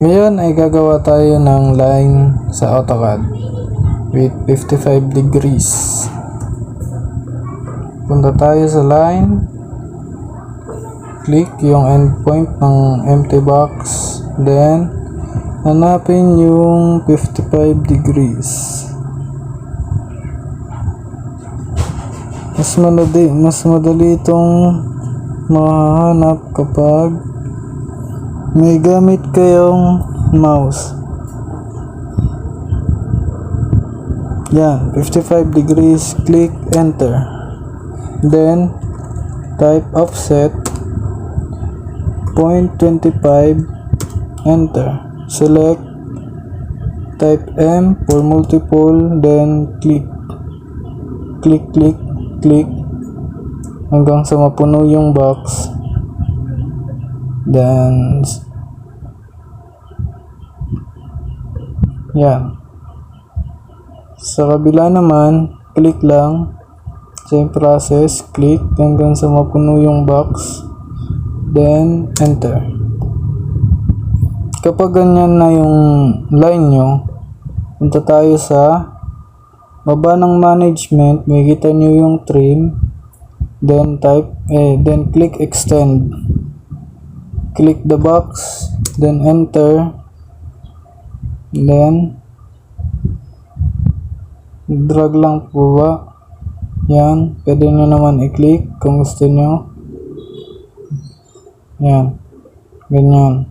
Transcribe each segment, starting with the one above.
Ngayon ay gagawa tayo ng line sa AutoCAD with 55 degrees. Punta tayo sa line, click yung endpoint ng empty box, then hanapin yung 55 degrees. Mas madali itong mahanap kapag may gamit kayong mouse. Yan, 55 degrees, click enter. Then type offset 0.25, enter. Select, type M for multiple, then click hanggang sa mapuno yung box. Then yan, sa kabila naman click lang, same process, click hanggang sa mapuno yung box, then enter. Kapag ganyan na yung line nyo, punta tayo sa baba ng management, makikita nyo yung trim, then then click extend. Click the box, then enter, then drag lang po ba. Yan, pwede nyo naman i-click kung gusto nyo. Yan, ganyan.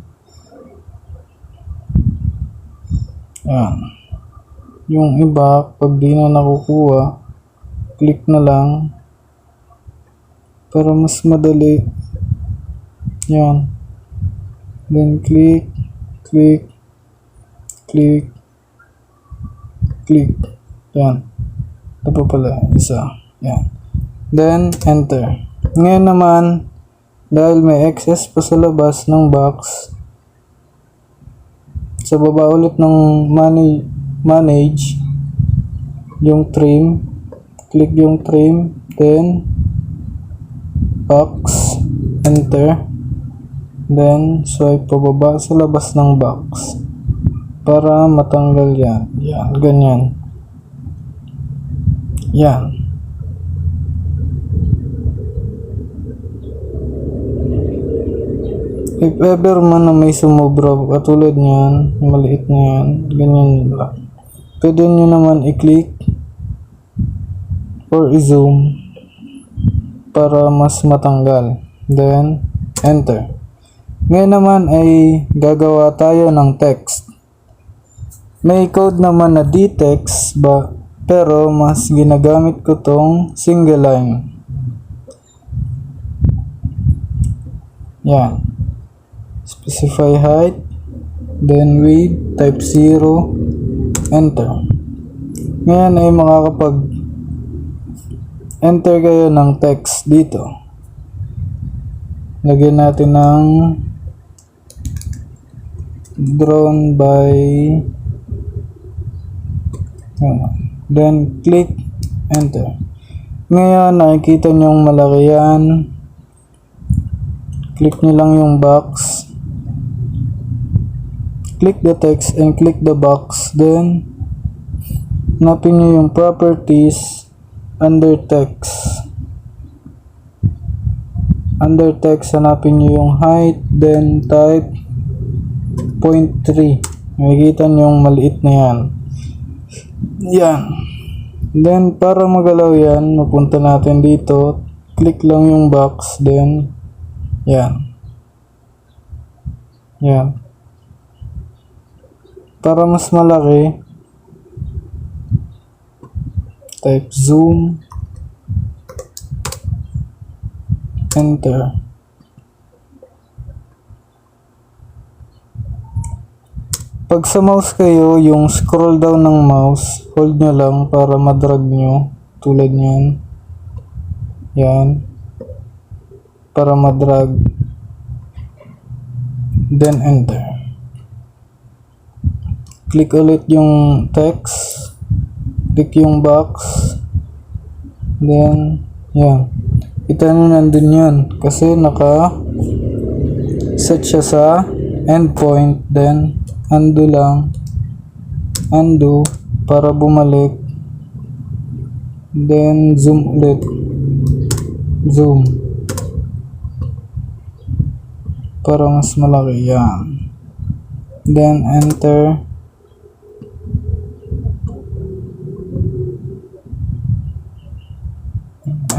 Yan, yung iba pag di na nakukuha, click na lang para mas madali. Yan, then click. Yan. Ito pa pala, isa. Yan. Then, enter. Ngayon naman, dahil may excess pa sa labas ng box, sa baba ulit ng manage, yung trim, click yung trim, then, box, enter. Then, swipe pababa sa labas ng box para matanggal yan. Yan, ganyan. Yan. If ever man na may sumobra, katulad niyan, maliit na yan, ganyan lang. Pwede nyo naman i-click or i-zoom para mas matanggal. Then, enter. Ngayon naman ay gagawa tayo ng text. May code naman na dtext ba, pero mas ginagamit ko tong single line. Yan. Specify height, then width, type 0, enter. Ngayon ay makakapag enter kayo ng text dito. Lagyan natin ng drawn by, then click enter. Ngayon nakikita nyo malaki yan. Click nyo lang yung box, click the text and click the box, then hanapin nyo yung properties, under text, hanapin nyo yung height, then type 0.3. Makikita nyo yung maliit na yan. Yan. Then para magalaw yan, mapunta natin dito, click lang yung box, then yan. Yan. Para mas malaki, type zoom, enter. Pag sa mouse kayo, yung scroll down ng mouse, hold nyo lang para madrag nyo, tulad nyan. Yan. Para madrag. Then enter. Click ulit yung text, click yung box, then yan. Kita nyo nandun yun kasi naka set siya sa endpoint, then undo lang, undo para bumalik, then zoom ulit, zoom para mas malaki. Yan, then enter,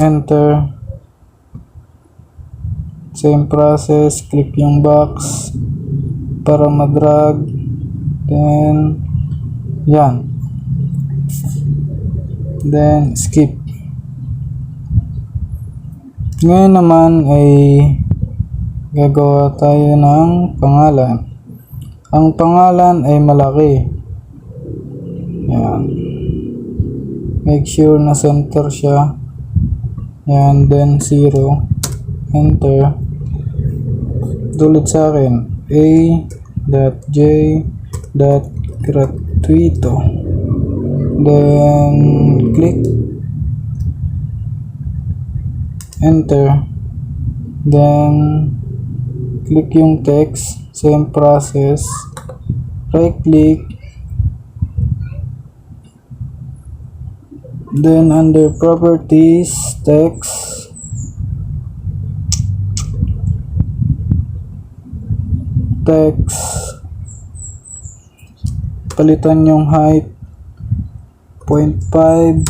enter, same process, click yung box para madrag, then yan, then skip. Ngayon naman ay gagawa tayo ng pangalan. Ang pangalan ay malaki. Yan, make sure na center siya. Yan, then 0, enter. Tulad sa akin, a.j.gratuito, then click, enter, then click yung text, same process, right click, then under properties, text, palitan yung height 0.5,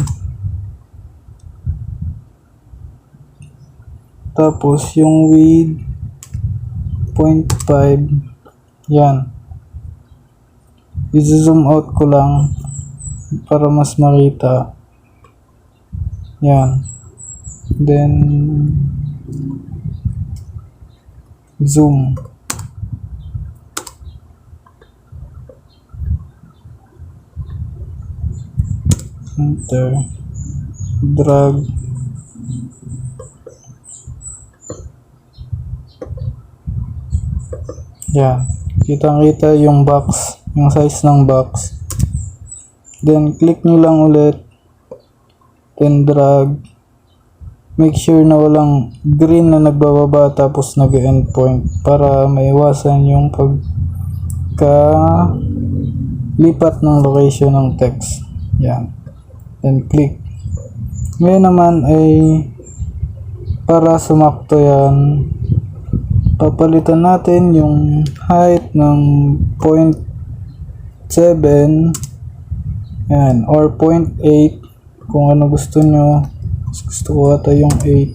tapos yung width 0.5. Yan, i-zoom out ko lang para mas makita. Yan, then zoom, enter, drag, yan, kitang-kita yung box, yung size ng box. Then click nyo lang ulit, then drag, make sure na walang green na nagbababa tapos nag-end point para maiwasan yung pagka-lipat ng location ng text. Yan, then click. Ngayon naman ay para sumakto yan, papalitan natin yung height ng 0.7, yan, or 0.8 kung ano gusto nyo. Gusto ko ata yung 8.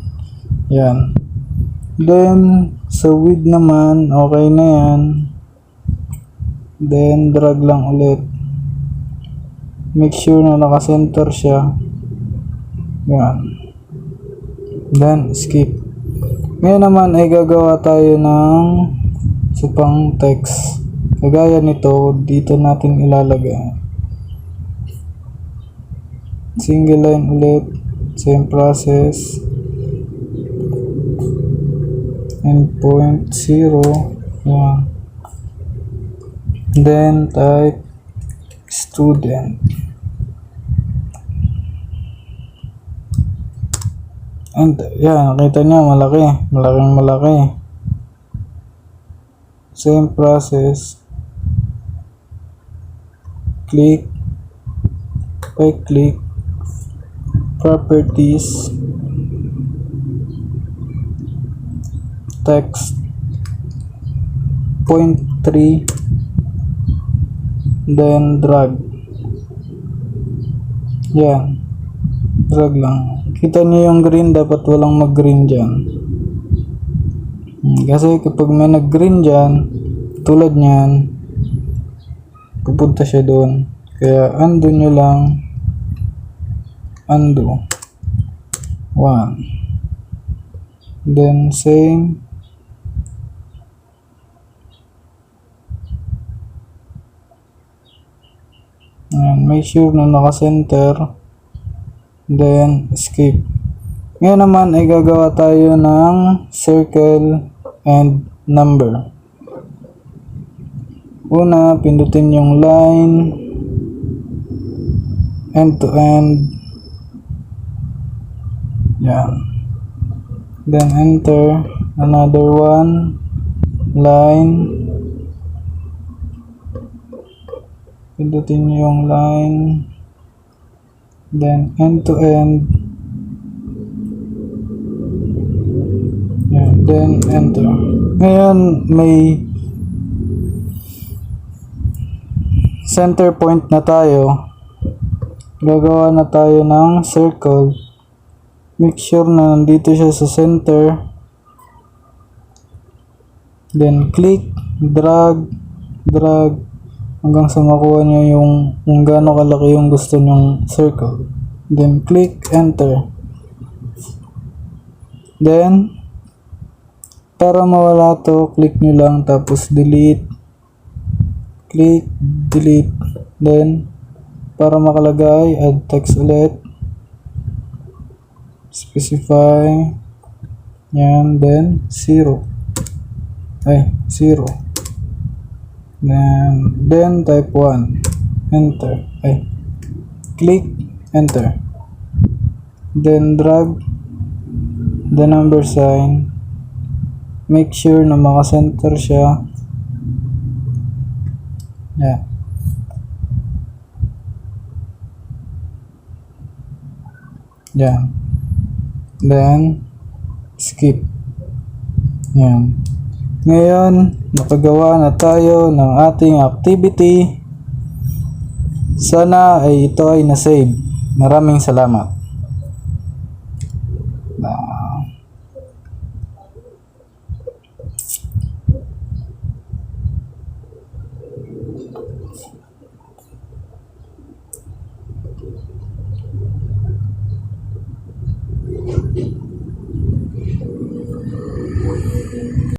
Yan, then sa width naman okay na yan, then drag lang ulit, make sure na naka-center siya. Yan, then skip. Ngayon naman ay gagawa tayo ng supang text. Kagaya nito, dito natin ilalagay. Single line ulit, same process, endpoint 0. Yan, then type student. And yan, nakita nyo, malaking malaki. Same process, click, right click, properties, text 0.3, then drag. Yan, drag lang. Kita niyo yung green, dapat walang mag-green dyan. Kasi kapag may nag-green dyan, tulad nyan, pupunta siya doon. Kaya undo nyo lang, undo 1, then same, and make sure na naka-center, then skip. Ngayon naman ay gagawa tayo ng circle and number. Una, pindutin yung line end to end. Yan, then enter. Another one, line Pindutin nyo yung line. Then, end to end. Yan. Then, enter. Ngayon, may center point na tayo. Gagawa na tayo ng circle. Make sure na nandito siya sa center. Then, click, drag, hanggang sa makuha nyo yung kung gaano kalaki yung gusto nyong circle. Then, click, enter. Then, para mawala to, click nyo lang tapos delete. Click, delete. Then, para makalagay, add text ulit. Specify. Yan, then 0. 0. Then type 1. Enter. Click, enter. Then drag the number sign. Make sure na maka-center siya. Yan. Yan. Then, skip. Yan. Ngayon, nakagawa na tayo ng ating activity. Sana ay ito ay na-save. Maraming salamat.